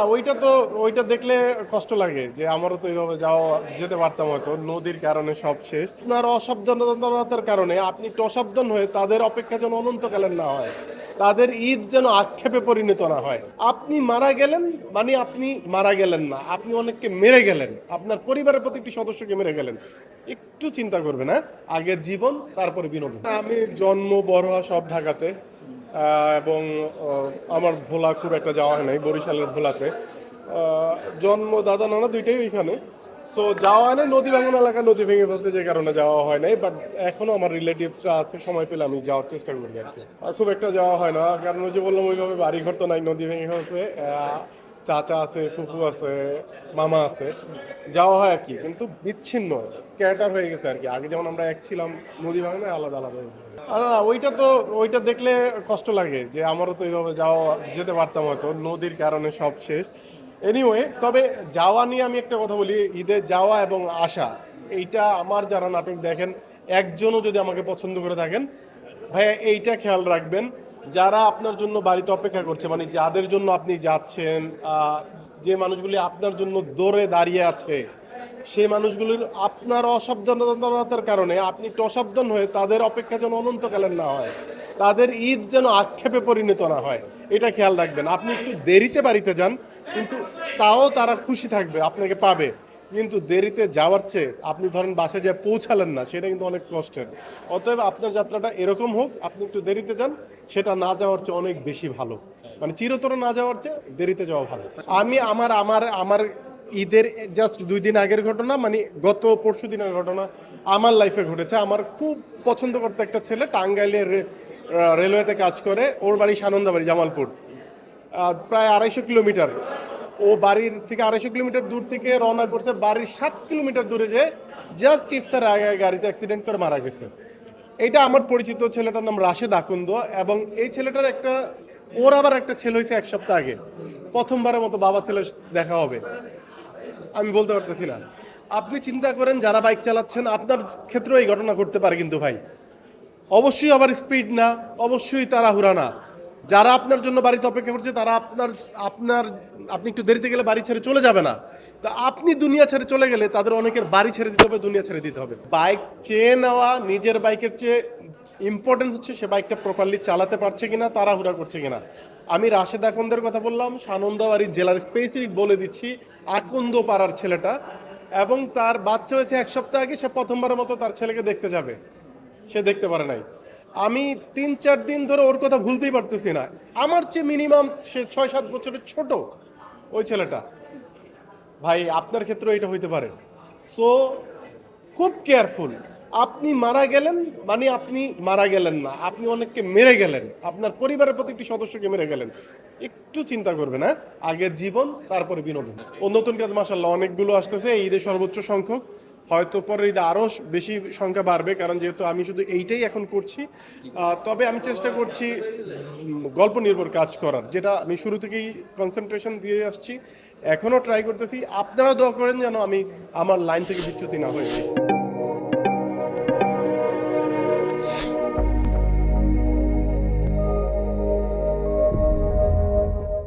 না ওইটা দেখলে কষ্ট লাগে যে আমারও তো এইভাবে যেতে পারতাম, হয়তো নদীর কারণে সব শেষ। আপনার অসাবধানতার কারণে আপনি একটু অসাবধান হয়ে তাদের অপেক্ষা যেন অনন্তকালের না হয়, তাদের ঈদ যেন আক্ষেপে পরিণত না হয়। আপনি মারা গেলেন মানে আপনি মারা গেলেন না, আপনি অনেককে মেরে গেলেন, আপনার পরিবারের প্রত্যেকটি সদস্যকে মেরে গেলেন। একটু চিন্তা করবেন, হ্যাঁ, আগের জীবন তারপরে বিনোদন। আমি জন্ম বড় হওয়া সব ঢাকাতে, এবং আমার ভোলা খুব একটা যাওয়া হয় নাই, বরিশালের ভোলাতে। জন্ম দাদা নানা দুইটাই ওইখানে। সো যাওয়া হয় নাই, নদী ভাঙন এলাকা নদী ভেঙে ফেলছে যে কারণে যাওয়া হয় নাই, বাট এখনো আমার রিলেটিভসরা আছে, সময় পেলে আমি যাওয়ার চেষ্টা করি আর কি। আর খুব একটা যাওয়া হয় না, কারণ ওই যে বললাম ওইভাবে বাড়ি ঘর তো নাই, নদী ভেঙে ফেলছে। চাচা আছে, ফুফু আছে, মামা আছে, যাওয়া হয় আর কি, কিন্তু বিচ্ছিন্ন স্ক্যাটার হয়ে গেছে আর কি। আগে যেমন আমরা এক ছিলাম, নদী ভাঙনে আলাদা আলাদা হয়ে গেছে। আর না, ওইটা দেখলে কষ্ট লাগে যে আমারও তো এইভাবে যেতে পারতাম, হয়তো নদীর কারণে সব শেষ। এনিওয়ে, তবে যাওয়া নিয়ে আমি একটা কথা বলি, ঈদে যাওয়া এবং আসা, এইটা আমার যারা নাটক দেখেন একজনও যদি আমাকে পছন্দ করে থাকেন, ভাইয়া এইটা খেয়াল রাখবেন, যারা আপনার জন্য বাড়িতে অপেক্ষা করছে, মানে যাদের জন্য আপনি যাচ্ছেন, যে মানুষগুলি আপনার জন্য দৌড়ে দাঁড়িয়ে আছে, সেই মানুষগুলির আপনার অসাবধানতার কারণে আপনি একটু অসাবধান হয়ে তাদের অপেক্ষা যেন অনন্তকালের না হয়, তাদের ঈদ যেন আক্ষেপে পরিণত না হয়, এটা খেয়াল রাখবেন। আপনি একটু দেরিতে বাড়িতে যান, কিন্তু তাও তারা খুশি থাকবে, আপনাকে পাবে। কিন্তু দেরিতে যাওয়ার চেয়ে আপনি ধরেন বাসায় যা পৌঁছালেন না, সেটা কিন্তু অনেক কষ্টের। অতএব আপনার যাত্রাটা এরকম হোক, আপনি একটু দেরিতে যান, সেটা না যাওয়ার চেয়ে অনেক বেশি ভালো। মানে চিরতরে না যাওয়ার চেয়ে দেরিতে যাওয়া ভালো। আমি আমার আমার আমার ঈদের জাস্ট 2 দিন আগের ঘটনা, মানে গত পরশু দিনের ঘটনা আমার লাইফে ঘটেছে। আমার খুব পছন্দ করতে একটা ছেলে, টাঙ্গাইলের রেলওয়েতে কাজ করে, ওর বাড়ি সানন্দাবাড়ি, জামালপুর, প্রায় 250 কিলোমিটার। ও বাড়ির থেকে 250 কিলোমিটার দূর থেকে রওনা করছে, বাড়ির 7 কিলোমিটার দূরে যে জাস্ট ইফতার আগে গাড়িতে অ্যাক্সিডেন্ট করে মারা গেছে। এটা আমার পরিচিত, ছেলেটার নাম রাশেদ আকন্দ। এবং এই ছেলেটার ওর আবার একটা ছেলে হয়েছে 1 সপ্তাহ আগে, প্রথমবারের মতো বাবা ছেলে দেখা হবে। আমি বলতে পারতেছি না। আপনি চিন্তা করেন, যারা বাইক চালাচ্ছেন আপনার ক্ষেত্রেও এই ঘটনা ঘটতে পারে, কিন্তু ভাই অবশ্যই আবার স্পিড না, অবশ্যই তাড়াহুড়া না। যারা আপনার জন্য বাড়িতে অপেক্ষা করছে তারা আপনি একটু দেরিতে গেলে বাড়ি ছেড়ে চলে যাবে না, তা আপনি দুনিয়া ছেড়ে চলে গেলে তাদের অনেকের বাড়ি ছেড়ে দিতে হবে, দুনিয়া ছেড়ে দিতে হবে। বাইক চেয়ে নেওয়া নিজের বাইকের চেয়ে ইম্পর্টেন্ট হচ্ছে সে বাইকটা প্রপারলি চালাতে পারছে কিনা, তাড়াহুড়া করছে কিনা। আমি রাশেদ আকন্দের কথা বললাম, সানন্দাবাড়ি জেলার স্পেসিফিক বলে দিচ্ছি, আকন্দ পাড়ার ছেলেটা। এবং তার বাচ্চা হয়েছে 1 সপ্তাহ আগে, সে প্রথমবারের মতো তার ছেলেকে দেখতে যাবে, সে দেখতে পারে নাই। আমি 3-4 দিন ধরে ওর কথা ভুলতেই পারতেছি না। আমার চেয়ে মিনিমাম সে 6-7 বছরের ছোট ওই ছেলেটা। ভাই আপনার ক্ষেত্রেও এটা হইতে পারে। সো খুব কেয়ারফুল। আপনি মারা গেলেন মানে আপনি মারা গেলেন না, আপনি অনেককে মেরে গেলেন, আপনার পরিবারের প্রত্যেকটি সদস্যকে মেরে গেলেন। একটু চিন্তা করবেন, হ্যাঁ, আগের জীবন তারপরে বিনোদন। ও নতুন কাজ মাশাআল্লাহ অনেকগুলো আসতেছে, এই ঈদে সর্বোচ্চ সংখ্যক, হয়তো পরের ঈদে আরও বেশি সংখ্যা বাড়বে, কারণ যেহেতু আমি শুধু এইটাই এখন করছি। তবে আমি চেষ্টা করছি গল্প নির্ভর কাজ করার, যেটা আমি শুরু থেকেই কনসেন্ট্রেশন দিয়ে আসছি, এখনও ট্রাই করতেছি। আপনারা দোয়া করেন যেন আমি আমার লাইন থেকে বিচ্যুতি না হয়ে যাই।